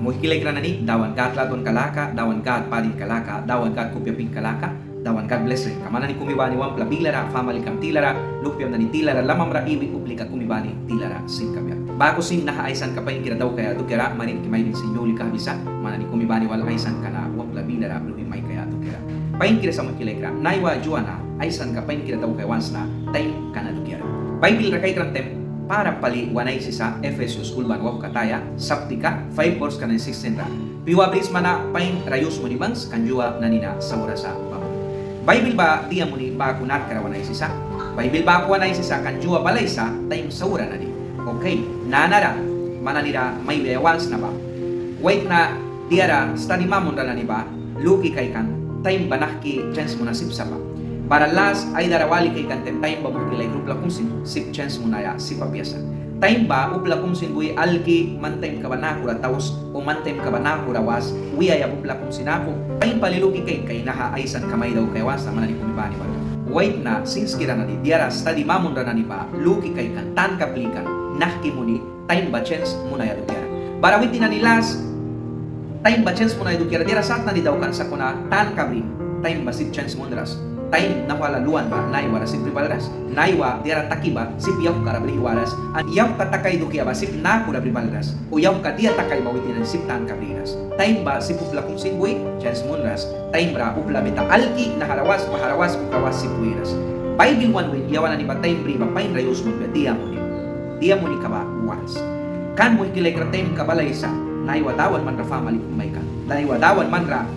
Muhikilay ka na ni, dawan God laton kalaka, dawan God padin kalaka, dawan God kupyapin kalaka, dawan God bless rin. Kamana ni kumibani wampla bilara, family kam tilara, lupyam na ni tilara, lamam ra ibig uplika kumibani tilara sin kamya. Bago sin nahaaisan ka pa yung kira daw kaya do kira, manin kimay din sin Yuli kabisa, mana ni kumibani wala aisan ka na wampla bilara, lupi may kaya do kira. Pain kira sa muhikilay ka, naiwa juana, aisan ka pain kira daw kaya once na, tayo ka na do kira. Bible ra kay krantem, para pali wanay si sa Efesus ulban wak kataya saptika 5 verse kanan 16 ra piwa bris mana pain rayus mo ni bangs kanjua nanina sa ura sa babo. Bible ba diya mo ni ba kunat kara wanay si sa Bible ba ko wanay si sa kanjua balay sa time sa ura na ni. Okay, nanara mananira may bewans na ba wait na diara study mamon ra na ni ba luki kay kan time banaki chance mo na sipsa pa para last ay darawali kay kantem time ba magkilay grupla kung sip chance mo na ya si papiasa time ba upla kung buy alki man time ka ba nakura taos o man time ka ba nakura was wiya upla kung sinako time palilugi kay nahaaisan kamay daw kay was man ni kumibani ba wait na since kira na ni diara study mamon ra na ni ba luki kay kan tan kaplikan nahki mo ni time ba chance mo na ya do diara barawit na ni last time ba chance mo na ya do diara diara sat na ni daw kan sa kuna tan kabri time ba si chance mo ndras time na wala luan ba naiwa na sip pribalras naiwa diara takiba sip yaw ka rabli waras an yaw ka takay do kiya ba sip na ko rabli balras o yaw ka dia takay mawitin ang sip tan kabrinas time ba sip upla kung sinboy chance monras time ra upla bita alki na harawas maharawas ukawas sip wiras Bible one way yawan ni ba time pri ba pain rayos mo dia mo ni ka ba once kan mo kilay ka time ka balay sa naiwa dawan man ra family kumay kan naiwa dawan man ra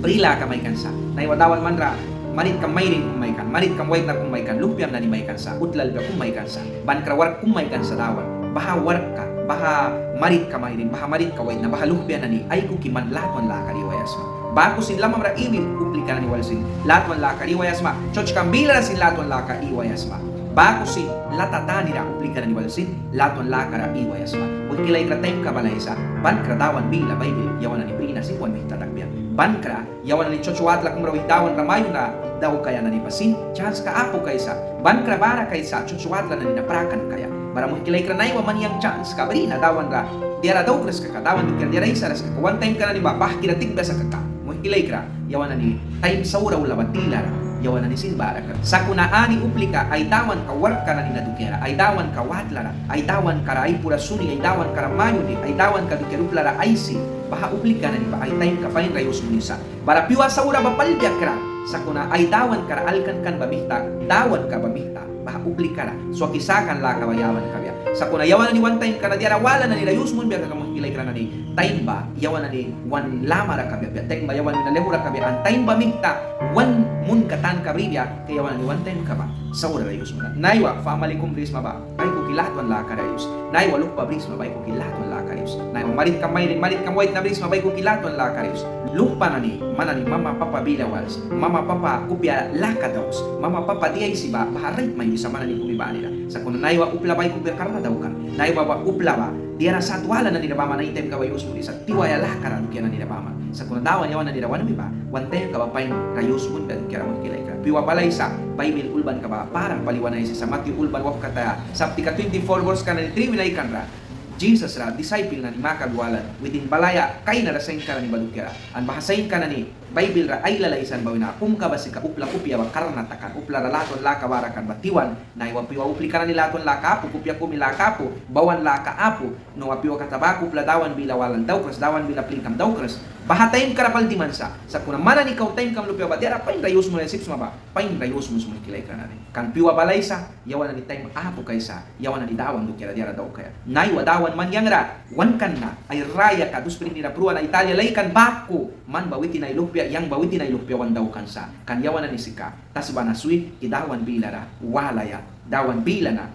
prila ka may kansa naiwa dawan man ra marit kam mayrin kumaikan, marit kam white na kumaikan, lupiam na ni maikan sa, utlal ka kumaikan sa, bankrawar kumaikan sa dawan, baha wark ka, baha marit ka mayrin, baha marit ka white na, baha lupiam na ni, ay kukiman latwan la kariwayas ma. Bago sin lamam ra iwi, uplika na ni walsin, latwan la kariwayas ma, choch kambila sin latwan la kariwayas ma. Bago sin latatani ra, uplika na ni walsin, latwan la kara iwayas ma. Magkilay ka time ka balay sa, bankradawan bila, Bible, yawan na ni Brina, sipuan may tatakbiyan. Bankra, yawan na ni chochuat la kung rawit dawan ramayo na, daw kaya na ni pasin, chance ka apo kaysa, bankra bara kaysa, chuchuat la na ni naprakan kaya. Bara mo kilay ka na iwa man yang chance ka, bari na dawan ra, diara daw kres ka, dawan dukir, diara isa ras ka, one time ka na ni ba, bah kiratig ba sa kaka, mo kilay ka, yawan na ni, time sa uraw labatila ra, yawan na ni sinbara ka. Sa kunaani uplika, ay dawan ka work ka na ni nadukira, ay dawan ka watla ra, ay dawan ka ra, ay pura suni, ay dawan ka ra mayo ni, ay dawan ka dukirupla ra, ay si, baha uplika na ni ba, ay time ka pain rayos munisa. Bara piwa sa ura ba palbiak ra, sa kuna ay dawan kara alkan kan babihta dawan ka babihta baha uplika ra so kisakan la kawayawan kabya sa kuna yawan ni one time kana diara wala na ni rayus mun biya ka mo kilay kana ni time ba yawan na ni one lama ra kabya time ba yawan na leho ra kabya an time ba mihta one mun katan kabriya kay yawan ni one time ka ba sa ura rayus mun naiwa family kum bris ba ay ko kilatwan la karayus naiwa lukpa bris ba ay ko kilatwan la karayus naiwa marit kam white na bris ba ay ko kilatwan la karayus lupa na ni manani mama papa bilawals mama papa kupya lakadaws mama papa diay siba baharit may isa manani kumiba nila sa kuno naiwa upla bay kupya karna daw kan naiwa ba upla ba diara satwala na nila bama na item kaway usmo sa tiwaya lakaran kaya na nila bama sa kuno dawan yawan na nila wan ba one time ka ba pain rayos mun ben kaya mo kilay ka piwa balay sa Bible ulban ka ba parang paliwanay sa Matthew ulban wak kata sa tika 24 verse kana ni 3 winay kan ra Jesus ra, disciple na ni makagwalan within balaya, kay narasain ka na ni balukira an bahasain ka na ni Bible ra ay lalaysan bawi na kung ka ba si ka upla kupya ba karnatakan upla ra laton la kabarakan batiwan na iwa piwa upli ka na ni laton la kapo kupya kumi la kapo bawan la kaapo no apiwa katabako upla dawan bilawalan daw kres dawan bila plingkam daw kres bahatayin ka rapal di mansa sa kuna mana ni kaw time kam lupya ba diara pain rayos mo na sips ba pain rayos mo sumikilay ka na ni kan piwa balay sa yawan na ni time apo kaysa yawan na ni dawan lukira diara daw kaya naiwa dawan man yang ra wan kan na ay raya ka dus pinira pruwa na Italia lay kan bako man bawiti na ilupya yang bawiti na ilupya wan daw kansa kan yawan na ni sika tas ba na sweet idawan bilara walaya dawan bila na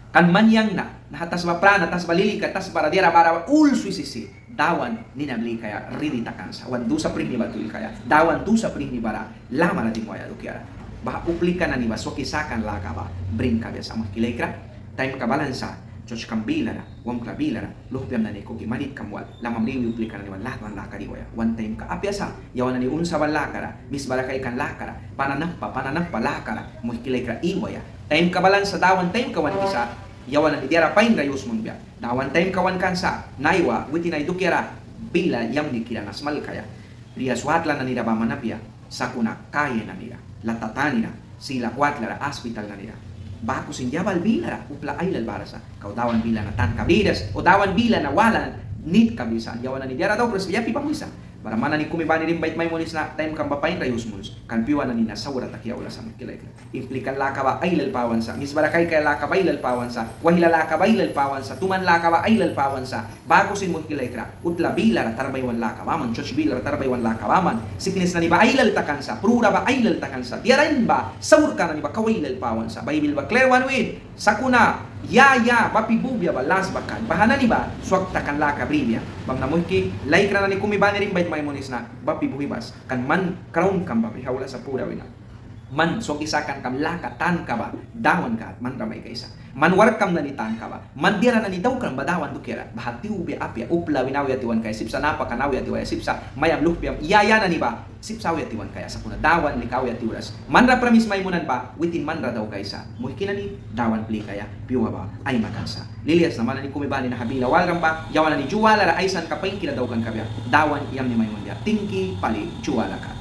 kan man yang na nahatas ba prana tas balili ka tas para diara bara ul suisisi dawan ninabli kaya ridita kansa wan du sa pring ni batul kaya dawan du sa pring ni bara lama na timoya dukyara bah uplika na ni baso kisakan la ka ba bring ka biasa mo kilay kra time ka balansa George Kambila wam klabila luhpiam na ni ko gimanit kamwal lamam liwi uplika na ni wan lahat wan lakari waya one time ka apyasa yawan na ni unsa wan lakara mis barakay kan lakara pananap pa lakara mo kilay kra iwaya time ka balansa dawan time ka wan isa yawan ni diara pain rayos mun biya dawan time kawan kansa naiwa witi na idukira bila yam ni kira nasmal kaya ria swatla na nira bamanapya sakuna kaya na nira latatani na sila kwatla hospital na nira bako sin jabal bila upla ailal barasa kau dawan bila na tan kabridas o dawan bila na walan nit kabisa yawan na ni diara daw pres yapi pamisa para mana ni kumibani rin bait may mulis na time kang bapain rayos mulis kan piwa na ni nasawra takya wala sa makilay implikan laka ba ay lalpawan sa mis barakay kay laka ba ay lalpawan sa wahila laka ba ay lalpawan sa tuman laka ba ay lalpawan sa bago sin mo kilay kra utla bila ra tarbaywan laka maman church bila ra tarbaywan laka maman siknis na ni ba ay laltakan sa prura ba ay laltakan sa tiarain ba sawur ka na ni ba kaway lalpawan sa bible ba clear one with sakuna ya bapibubya ba las bakan bahana ni ba swak takan laka bribya bang namoy ki like na ni kumibani rin bait may munis na bapibuhibas kan man karon kam ba hawla sa pura wina man so isakan kam laka tan ka ba dawan ka man ramay ka isa man warkam na ni tan ka ba man dira na ni daw kan badawan dukira bahati ubi apya upla winawi atiwan kay sipsa napa kanawi atiwa sipsa mayam lukpiam iyaya na ni ba sipsa wi atiwan kaya sa kuna dawan likawi atiuras man ra promise may munan ba witin man ra daw kaysa muhkin ni dawan pli kaya piwa ba ay makansa lilias naman ni kumibani na habila walram ba yawan ni juwala ra aisan kapain kila daw kan kabya dawan iyam ni may mundia tingki pali juwala ka